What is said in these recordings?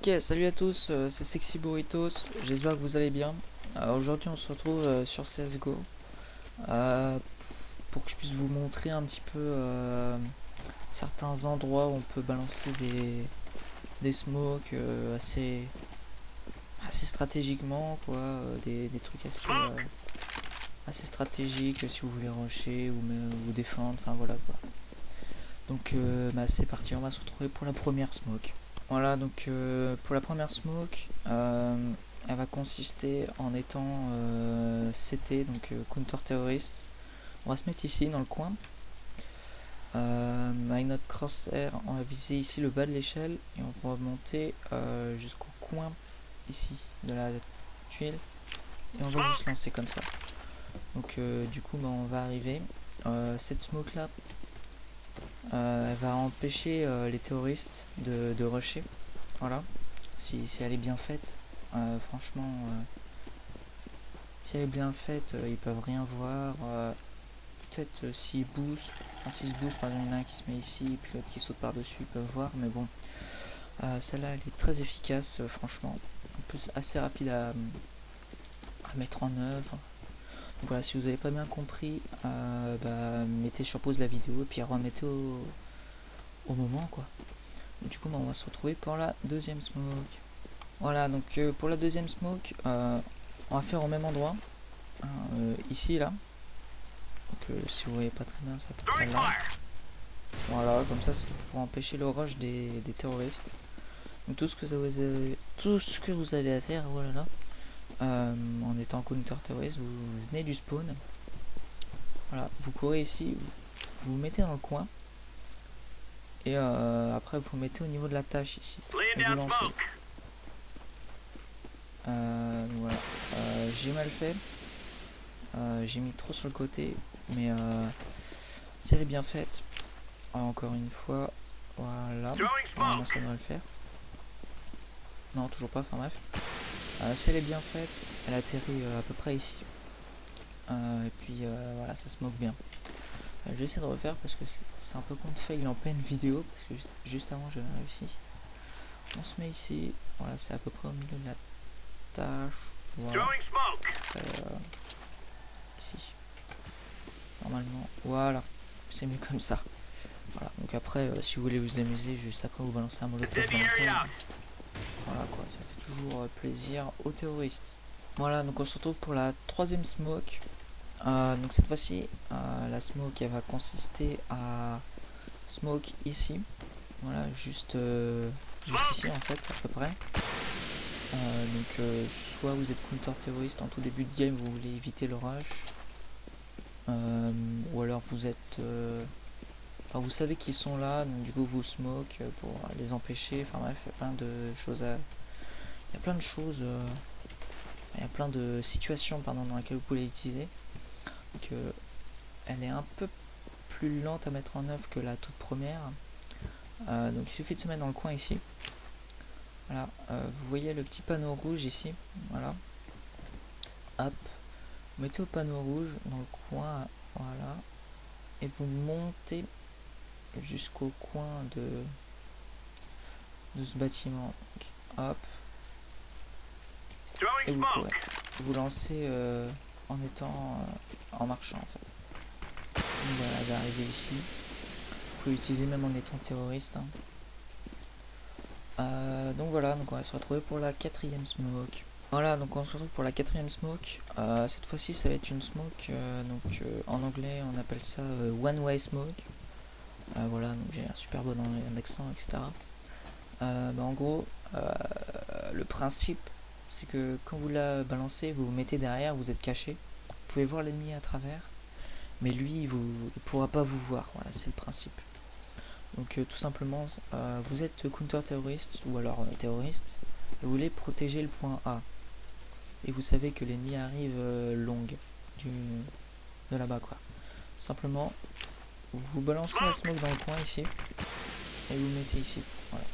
Ok, salut à tous, c'est Sexy Burritos, j'espère que vous allez bien. Aujourd'hui on se retrouve sur CSGO euh, pour que je puisse vous montrer un petit peu certains endroits où on peut balancer des smokes assez stratégiquement, quoi, des trucs assez stratégiques si vous voulez rusher ou défendre, enfin voilà quoi. Donc c'est parti, on va se retrouver pour la première smoke. Voilà, donc pour la première smoke, elle va consister en étant CT, donc counter terroriste. On va se mettre ici dans le coin. Avec notre crosshair, on va viser ici le bas de l'échelle et on va monter jusqu'au coin ici de la tuile et on va juste lancer comme ça. Donc du coup on va arriver. Cette smoke là, elle va empêcher les terroristes de rusher. Voilà, si elle est bien faite, franchement, si elle est bien faite, ils peuvent rien voir. Peut-être s'ils boostent, enfin s'ils se boostent, par exemple, il y en a un qui se met ici, et puis l'autre qui saute par-dessus, ils peuvent voir, mais bon, celle-là, elle est très efficace, franchement. En plus, assez rapide à mettre en œuvre. Donc voilà, si vous n'avez pas bien compris, mettez sur pause la vidéo, et puis remettez au moment, quoi. Et du coup, on va se retrouver pour la deuxième smoke. Voilà, donc pour la deuxième smoke, on va faire au même endroit, hein, ici là. Donc si vous voyez pas très bien, ça peut être là. Voilà, comme ça c'est pour empêcher le rush des terroristes. Donc tout ce que vous avez à faire, voilà là, en étant counter terroriste, vous venez du spawn. Voilà, vous courez ici, vous vous mettez dans le coin. Et après vous vous mettez au niveau de la tâche ici. Et vous lancez. Voilà. J'ai mal fait. J'ai mis trop sur le côté. Mais si elle est bien faite, encore une fois, voilà. Normalement ça devrait le faire. Non, toujours pas, enfin bref. Si elle est bien faite, elle atterrit à peu près ici. Et puis voilà, ça se moque bien. Je vais essayer de refaire parce que c'est un peu con de fail en pleine vidéo. Parce que juste avant j'avais réussi. On se met ici. Voilà, c'est à peu près au milieu de la tâche. Voilà. Ici. Normalement. Voilà. C'est mieux comme ça. Voilà. Donc après, si vous voulez vous amuser, juste après vous balancez un molotov dans le dos. Voilà quoi, ça fait toujours plaisir aux terroristes. Voilà, donc on se retrouve pour la troisième smoke. Donc cette fois-ci, la smoke elle va consister à smoke ici. Voilà, juste ici en fait, à peu près. Donc soit vous êtes counter terroriste en tout début de game, vous voulez éviter le rush. Ou alors vous êtes... Enfin vous savez qu'ils sont là, donc du coup vous smoke pour les empêcher. Enfin bref, il y a plein de choses à... Il y a plein de choses... Il y a plein de situations dans lesquelles vous pouvez l'utiliser. Donc elle est un peu plus lente à mettre en œuvre que la toute première. Donc il suffit de se mettre dans le coin ici. Voilà, vous voyez le petit panneau rouge ici. Voilà. Hop. Vous mettez au panneau rouge dans le coin. Voilà. Et vous montez jusqu'au coin de ce bâtiment. Donc, hop. Et vous courez. Vous lancez en étant en marchant en fait. Donc voilà, vous arrivez ici. Vous pouvez l'utiliser même en étant terroriste. Hein. Donc voilà, donc on va se retrouver pour la quatrième smoke. Voilà, donc on se retrouve pour la quatrième smoke. Cette fois-ci, ça va être une smoke. En anglais, on appelle ça one way smoke. Voilà, donc j'ai un super bon accent, etc. En gros, le principe, c'est que quand vous la balancez, vous vous mettez derrière, vous êtes caché. Vous pouvez voir l'ennemi à travers, mais lui, il pourra pas vous voir. Voilà, c'est le principe. Donc tout simplement, vous êtes counter terroriste ou alors terroriste, et vous voulez protéger le point A. Et vous savez que l'ennemi arrive longue de là-bas quoi. Tout simplement, vous balancez la smoke dans le coin ici, et vous mettez ici. Voilà.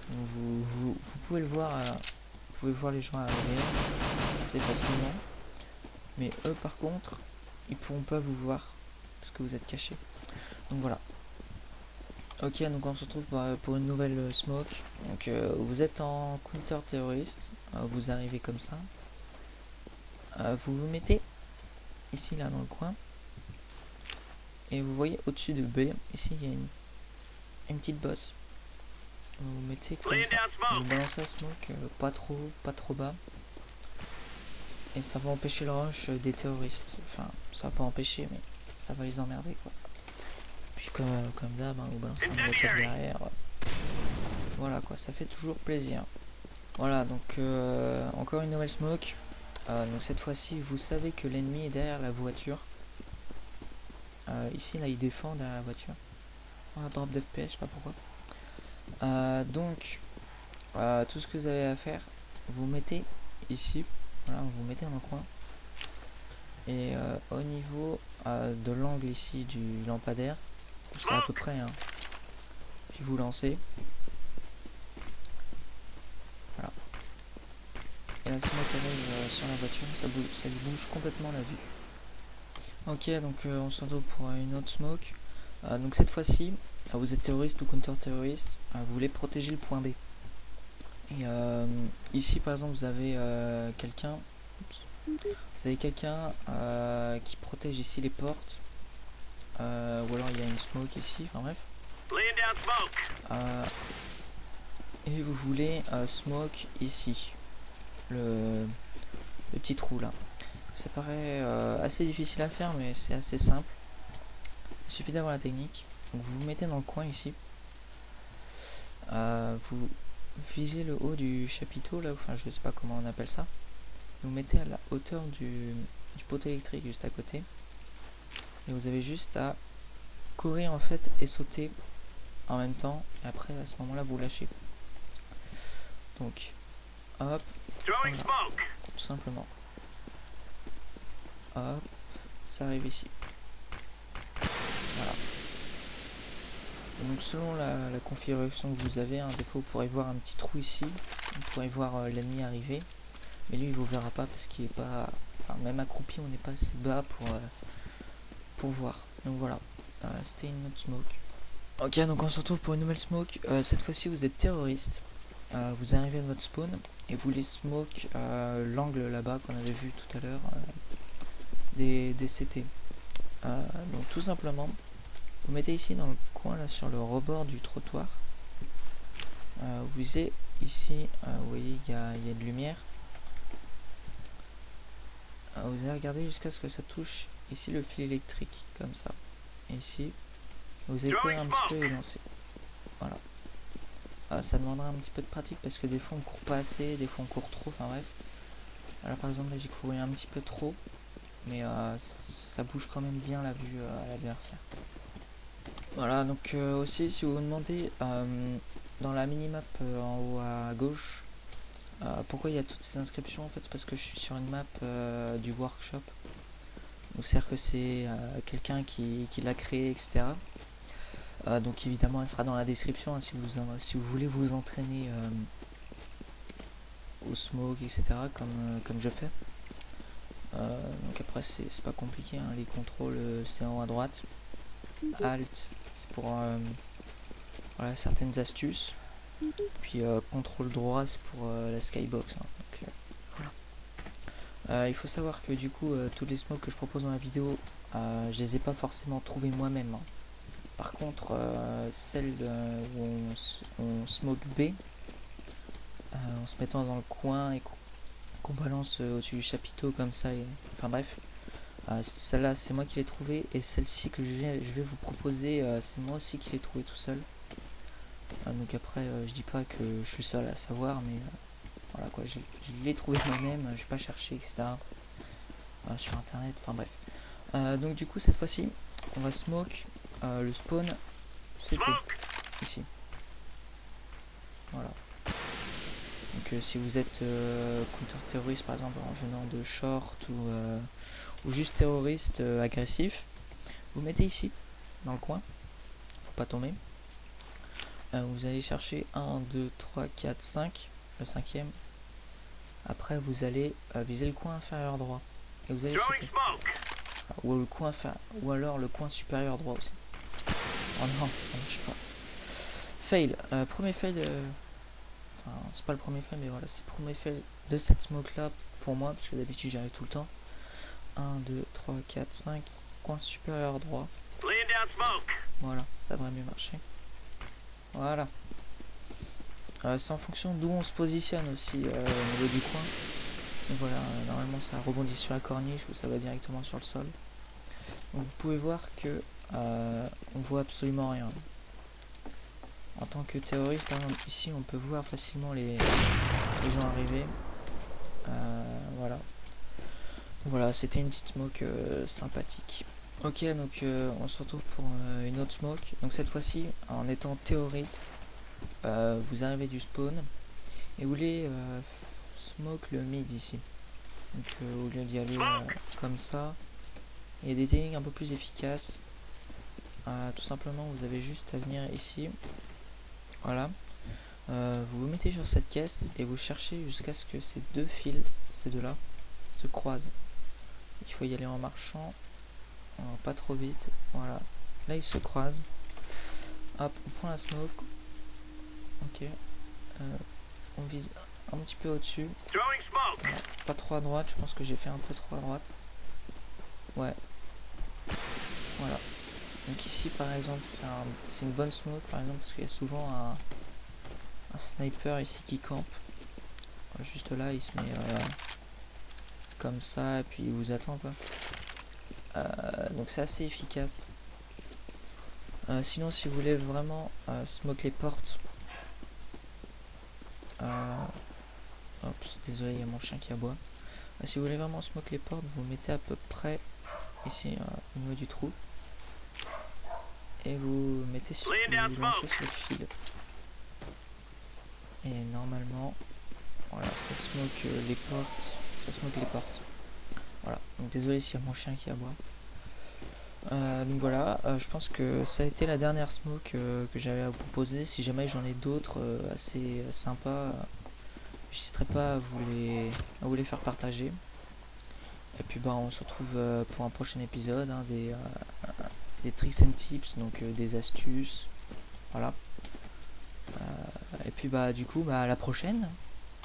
Donc, vous pouvez le voir, vous pouvez voir les gens arriver assez facilement, mais eux par contre, ils pourront pas vous voir parce que vous êtes caché. Donc voilà. Ok, donc on se retrouve pour une nouvelle smoke. Donc vous êtes en counter terroriste, vous arrivez comme ça. Vous vous mettez ici là dans le coin. Et vous voyez au-dessus de B, ici il y a une petite bosse. Vous vous mettez comme ça. Vous balancez la smoke pas trop bas. Et ça va empêcher le rush des terroristes. Enfin, ça va pas empêcher, mais ça va les emmerder quoi. Puis comme d'hab, vous balancez une voiture derrière. Voilà quoi, ça fait toujours plaisir. Voilà, donc encore une nouvelle smoke. Donc cette fois-ci, vous savez que l'ennemi est derrière la voiture. Ici, là, il défend derrière la voiture. Un drop d'FPS, je sais pas pourquoi. Donc, tout ce que vous avez à faire, vous mettez ici. Voilà, vous mettez dans le coin. Et au niveau de l'angle ici du lampadaire, c'est à peu près. Hein. Puis vous lancez. Voilà. Et la smoke arrive sur la voiture, ça lui bouge complètement la vue. Ok, donc on se retrouve pour une autre smoke. Donc cette fois-ci, vous êtes terroriste ou counter-terroriste, vous voulez protéger le point B. Et ici par exemple vous avez quelqu'un qui protège ici les portes. Ou alors il y a une smoke ici, enfin bref. Et vous voulez smoke ici. Le petit trou là. Ça paraît assez difficile à faire mais c'est assez simple. Il suffit d'avoir la technique. Donc vous vous mettez dans le coin ici. Vous visez le haut du chapiteau là, enfin je sais pas comment on appelle ça. Vous mettez à la hauteur du poteau électrique juste à côté. Et vous avez juste à courir en fait et sauter en même temps. Et après à ce moment là vous lâchez. Donc hop. Voilà, tout simplement. Hop. Ça arrive ici. Voilà. Donc selon la configuration que vous avez, des fois vous pourrez voir un petit trou ici, vous pourrez voir l'ennemi arriver, mais lui il vous verra pas parce qu'il est pas, enfin même accroupi on n'est pas assez bas pour voir. Donc voilà, c'était une autre smoke. Ok, donc on se retrouve pour une nouvelle smoke. Cette fois-ci vous êtes terroriste, vous arrivez à votre spawn et vous voulez smoke l'angle là-bas qu'on avait vu tout à l'heure des CT. Donc tout simplement. Vous mettez ici dans le coin là sur le rebord du trottoir. Vous visez ici, vous voyez il y a de lumière. Vous allez regarder jusqu'à ce que ça touche ici le fil électrique comme ça. Et ici, vous allez courir un petit peu et lancer. Voilà. Ça demandera un petit peu de pratique parce que des fois on court pas assez, des fois on court trop, enfin bref. Alors par exemple là j'ai couru un petit peu trop, mais ça bouge quand même bien la vue à l'adversaire. Voilà, donc aussi si vous vous demandez dans la minimap en haut à gauche pourquoi il y a toutes ces inscriptions, en fait c'est parce que je suis sur une map du workshop. Donc c'est-à-dire que c'est quelqu'un qui l'a créé, etc. Donc évidemment elle sera dans la description hein, si vous voulez vous entraîner au smoke, etc. comme je fais. Donc après c'est pas compliqué, hein, les contrôles c'est en haut à droite. Alt c'est pour voilà, certaines astuces. Puis contrôle droit c'est pour la skybox. Hein. Donc, voilà. Il faut savoir que du coup tous les smokes que je propose dans la vidéo, je les ai pas forcément trouvés moi-même. Hein. Par contre celle où on smoke B, en se mettant dans le coin et qu'on balance au-dessus du chapiteau comme ça, enfin bref. Celle-là c'est moi qui l'ai trouvée et celle-ci que je vais vous proposer c'est moi aussi qui l'ai trouvée tout seul. Donc après je dis pas que je suis le seul à savoir mais voilà quoi, je l'ai trouvé moi-même, j'ai pas cherché etc. Sur internet, enfin bref. Donc du coup cette fois-ci on va smoke le spawn CT ici. Voilà. Donc si vous êtes counter-terroriste par exemple en venant de short ou juste terroriste agressif, vous mettez ici dans le coin, faut pas tomber. Vous allez chercher 1, 2, 3, 4, 5, le cinquième. Après vous allez viser le coin inférieur droit et vous allez sauter. Ou le coin ou alors le coin supérieur droit aussi. Oh non, ça marche pas. Fail. Premier fail. Enfin, c'est pas le premier fail, mais voilà, c'est le premier fail de cette smoke là pour moi, parce que d'habitude j'y arrive tout le temps. 1, 2, 3, 4, 5. Coin supérieur droit. Voilà, ça devrait mieux marcher. Voilà. C'est en fonction d'où on se positionne aussi au niveau du coin. Donc voilà, normalement ça rebondit sur la corniche ou ça va directement sur le sol. Donc vous pouvez voir que on voit absolument rien. En tant que terroriste, par exemple, ici on peut voir facilement les gens arriver. Voilà. Voilà, c'était une petite smoke sympathique. Ok, donc on se retrouve pour une autre smoke. Donc cette fois-ci, en étant terroriste, vous arrivez du spawn et vous voulez smoke le mid ici. Donc au lieu d'y aller comme ça, il y a des techniques un peu plus efficaces. Tout simplement, vous avez juste à venir ici. Voilà. Vous vous mettez sur cette caisse et vous cherchez jusqu'à ce que ces deux fils, ces deux-là, se croisent. Il faut y aller en marchant, pas trop vite. Voilà. Là, ils se croisent. Hop, on prend la smoke. Ok. On vise un petit peu au-dessus. Voilà. Pas trop à droite, je pense que j'ai fait un peu trop à droite. Ouais. Voilà. Donc ici par exemple c'est une bonne smoke par exemple parce qu'il y a souvent un sniper ici qui campe. Juste là il se met comme ça et puis il vous attend quoi. Donc c'est assez efficace. Sinon si vous voulez vraiment smoke les portes. Oups, désolé il y a mon chien qui aboie. Si vous voulez vraiment smoke les portes, vous mettez à peu près ici au niveau du trou. Et vous mettez sur, vous lancez sur le fil. Et normalement, voilà, ça smoke les portes. Ça smoke les portes. Voilà. Donc désolé s'il y a mon chien qui aboie. Donc voilà, je pense que ça a été la dernière smoke que j'avais à vous proposer. Si jamais j'en ai d'autres assez sympas, j'hésiterai pas à vous les faire partager. Et puis bah on se retrouve pour un prochain épisode, hein, des tricks and tips, donc des astuces. Voilà. Et puis bah du coup bah à la prochaine.